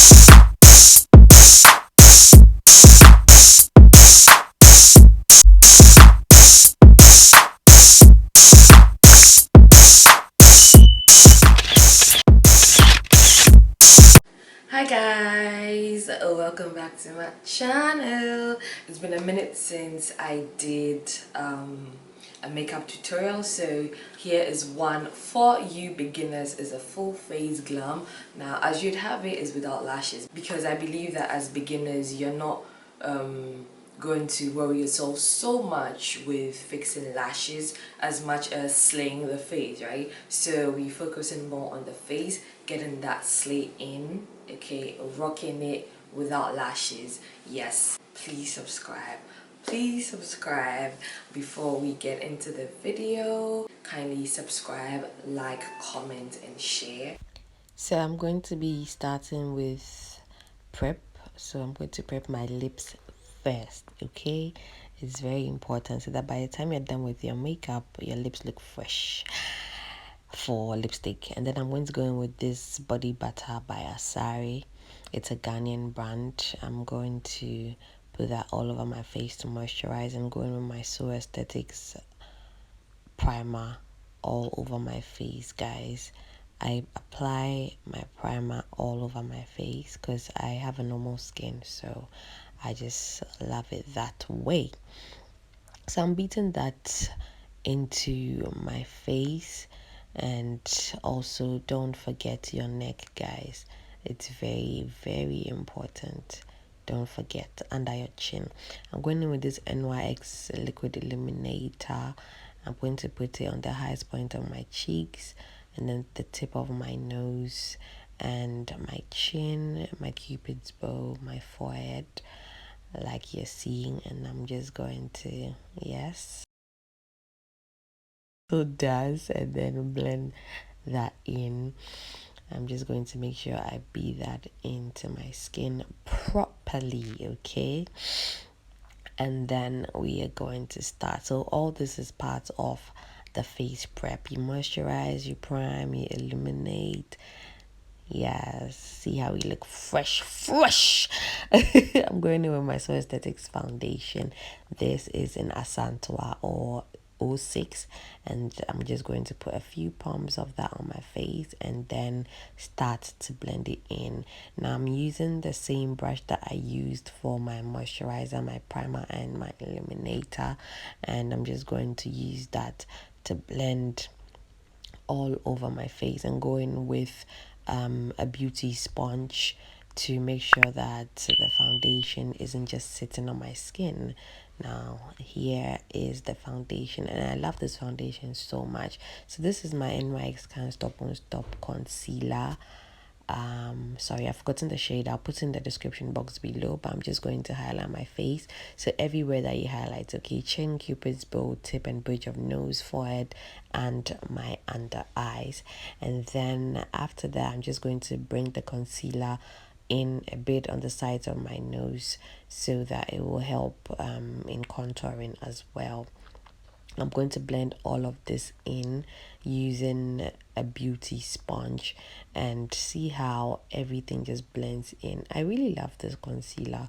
Hi guys, welcome back to my channel. It's been a minute since I did a makeup tutorial, so here is one for you beginners. Is a full face glam. Now as you'd have it, is without lashes, because I believe that as beginners you're not going to worry yourself so much with fixing lashes as much as slaying the face, right? So we focusing more on the face, getting that slay in, okay, rocking it without lashes. Yes, please subscribe, before we get into the video. Kindly subscribe, like, comment and share. So I'm going to be starting with prep. So I'm going to prep my lips first, okay? It's very important so that by the time you're done with your makeup, your lips look fresh for lipstick. And then I'm going to go in with this body butter by Asare. It's a Ghanaian brand. I'm going to put that all over my face to moisturize, and go in with my So Aesthetics primer all over my face, guys. I apply my primer all over my face because I have a normal skin, so I just love it that way. So I'm beating that into my face, and also don't forget your neck, guys. It's very, very important. Don't forget under your chin. I'm going in with this NYX liquid illuminator. I'm going to put it on the highest point of my cheeks, and then the tip of my nose, and my chin, my cupid's bow, my forehead, like you're seeing. And I'm just going to, yes, so does, and then blend that in. I'm just going to make sure I beat that into my skin properly, okay? And then we are going to start. So all this is part of the face prep. You moisturize, you prime, you illuminate. Yes, see how we look fresh. I'm going in with my So Aesthetics foundation. This is in Asantewaa or 06, and I'm just going to put a few pumps of that on my face and then start to blend it in. Now I'm using the same brush that I used for my moisturizer, my primer and my illuminator, and I'm just going to use that to blend all over my face, and go in with a beauty sponge to make sure that the foundation isn't just sitting on my skin. Now here is the foundation, and I love this foundation so much. So this is my NYX Can't Stop Won't Stop concealer. Sorry, I've forgotten the shade. I'll put in the description box below, but I'm just going to highlight my face. So everywhere that you highlight, okay, chin, cupid's bow, tip and bridge of nose, forehead, and my under eyes. And then after that, I'm just going to bring the concealer in a bit on the sides of my nose so that it will help in contouring as well. I'm going to blend all of this in using a beauty sponge, and see how everything just blends in. I really love this concealer,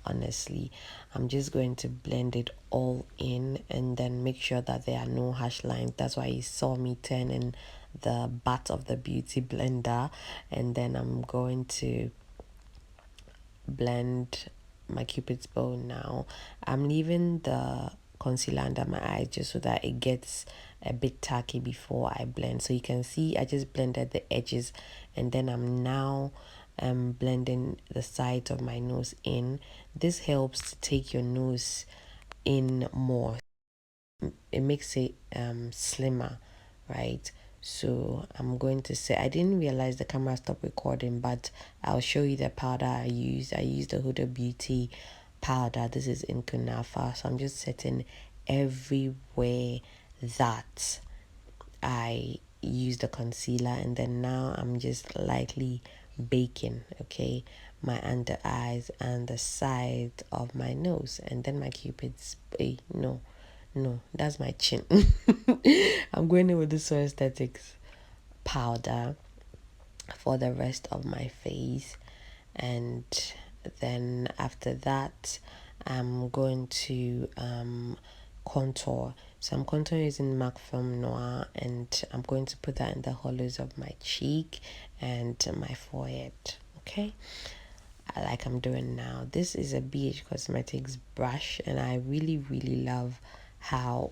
honestly. I'm just going to blend it all in and then make sure that there are no harsh lines. That's why you saw me turning the butt of the beauty blender. And then I'm going to blend my cupid's bow now. I'm leaving the concealer under my eyes just so that it gets a bit tacky before I blend. So you can see I just blended the edges, and then I'm now blending the sides of my nose in. This helps to take your nose in more. It makes it slimmer, right? So I'm going to say, I didn't realize the camera stopped recording, but I'll show you the powder I used. I used the Huda Beauty powder. This is in Kunafa. So I'm just setting everywhere that I use the concealer, and then now I'm just lightly baking, okay, my under eyes and the side of my nose, and then my cupid's no, that's my chin. I'm going in with the So Aesthetics powder for the rest of my face, and then after that I'm going to contour. So I'm contouring using MAC Film Noir, and I'm going to put that in the hollows of my cheek and my forehead. Okay, like I'm doing now. This is a BH Cosmetics brush, and I really love how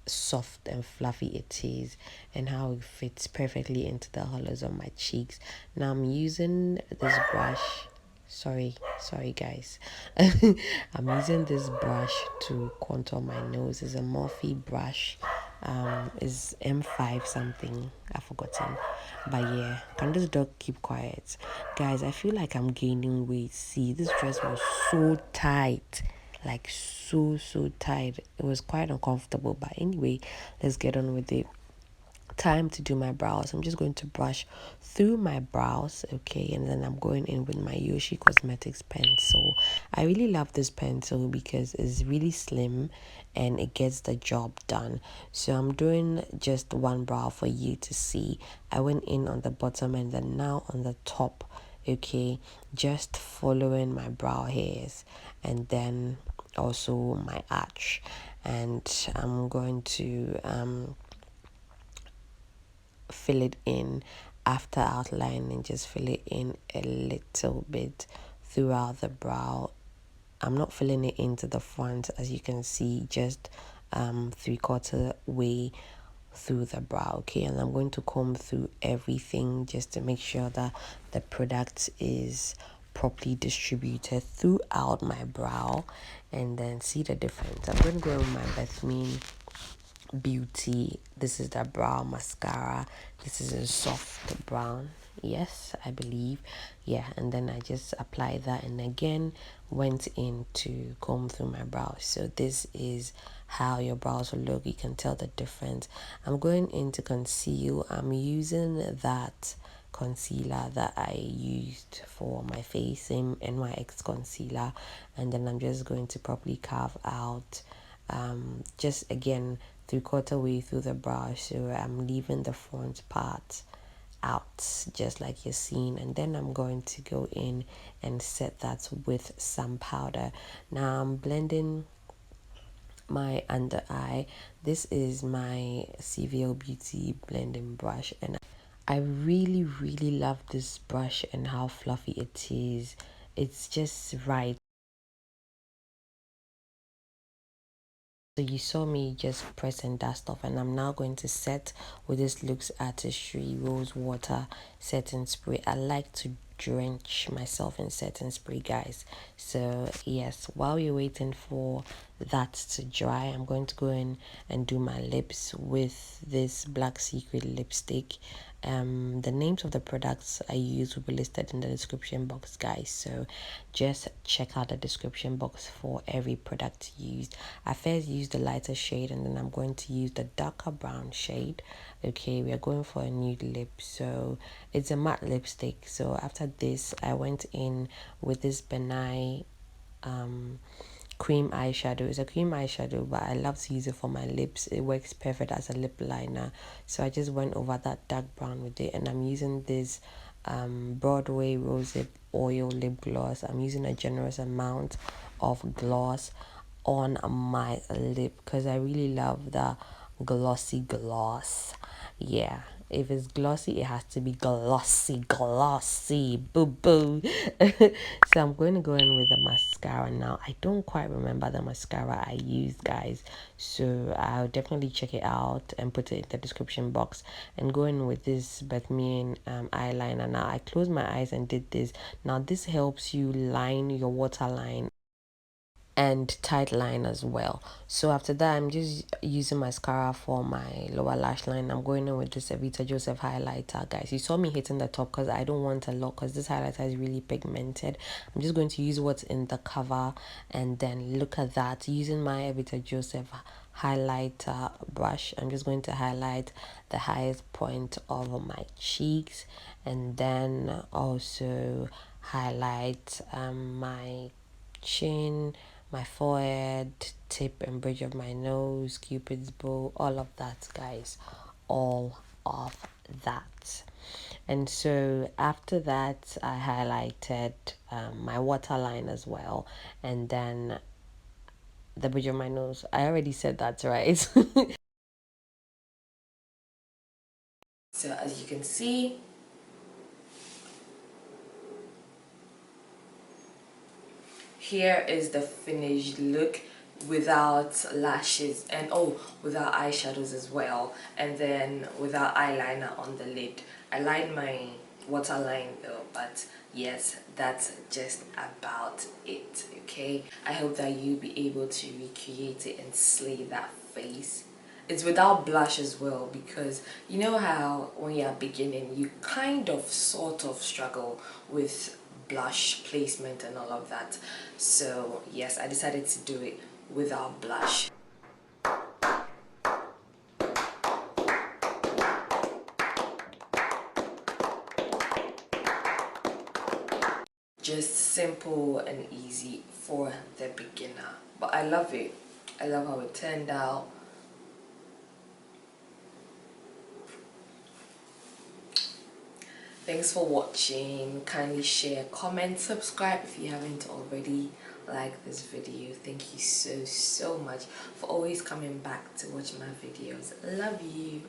soft and fluffy it is and how it fits perfectly into the hollows of my cheeks. Now I'm using this brush. Sorry guys. I'm using this brush to contour my nose. It's a Morphe brush. Is M5 something, I've forgotten, but yeah, can this dog keep quiet? Guys, I feel like I'm gaining weight. See, this dress was so tight, like so tight. It was quite uncomfortable, but anyway, let's get on with it. Time to do my brows. I'm just going to brush through my brows, okay, and then I'm going in with my Yoshi Cosmetics pencil. I really love this pencil because it's really slim and it gets the job done. So I'm doing just one brow for you to see. I went in on the bottom and then now on the top, okay, just following my brow hairs and then also my arch. And I'm going to fill it in after outlining, just fill it in a little bit throughout the brow. I'm not filling it into the front, as you can see, just 3/4 way through the brow, okay. And I'm going to comb through everything just to make sure that the product is properly distributed throughout my brow, and then see the difference. I'm going to go with my Huda Beauty. This is the brow mascara. This is a soft brown, yes, I believe. Yeah, and then I just applied that and again went in to comb through my brows. So this is how your brows will look. You can tell the difference. I'm going in to conceal. I'm using that concealer that I used for my face, same NYX concealer, and then I'm just going to properly carve out just again 3/4 way through the brush, so I'm leaving the front part out just like you're seeing, and then I'm going to go in and set that with some powder. Now I'm blending my under eye. This is my CVL Beauty blending brush, and I really love this brush and how fluffy it is. It's just right. So you saw me just press and dust off, and I'm now going to set with this Lux Artistry Rose Water setting spray. I like to drench myself in setting spray, guys. So yes, while you're waiting for that to dry, I'm going to go in and do my lips with this Black Secret lipstick. The names of the products I use will be listed in the description box, guys, so just check out the description box for every product used. I first used the lighter shade, and then I'm going to use the darker brown shade. Okay, we are going for a nude lip, so it's a matte lipstick. So after this I went in with this Benai cream eyeshadow. It's a cream eyeshadow, but I love to use it for my lips. It works perfect as a lip liner. So I just went over that dark brown with it, and I'm using this Broadway Rosehip Oil lip gloss. I'm using a generous amount of gloss on my lip because I really love the glossy gloss. Yeah, if it's glossy, it has to be glossy, boo boo. So I'm going to go in with the mascara now. I don't quite remember the mascara I used, guys, so I'll definitely check it out and put it in the description box. And go in with this Batman eyeliner. Now I closed my eyes and did this. Now this helps you line your waterline and tight line as well. So after that, I'm just using mascara for my lower lash line. I'm going in with this Evita Joseph highlighter, guys. You saw me hitting the top because I don't want a lot, because this highlighter is really pigmented. I'm just going to use what's in the cover, and then look at that, using my Evita Joseph highlighter brush. I'm just going to highlight the highest point of my cheeks, and then also highlight my chin, my forehead, tip and bridge of my nose, cupid's bow, all of that, guys, all of that. And so after that, I highlighted my waterline as well, and then the bridge of my nose. I already said that, right? So as you can see, here is the finished look without lashes and without eyeshadows as well, and then without eyeliner on the lid. I lined my waterline though, but yes, that's just about it. Okay, I hope that you'll be able to recreate it and slay that face. It's without blush as well, because you know how when you're beginning you kind of sort of struggle with blush placement and all of that. So yes, I decided to do it without blush. Just simple and easy for the beginner, but I love it. I love how it turned out. Thanks for watching. Kindly share, comment, subscribe if you haven't already. Like this video. Thank you so much for always coming back to watch my videos. Love you.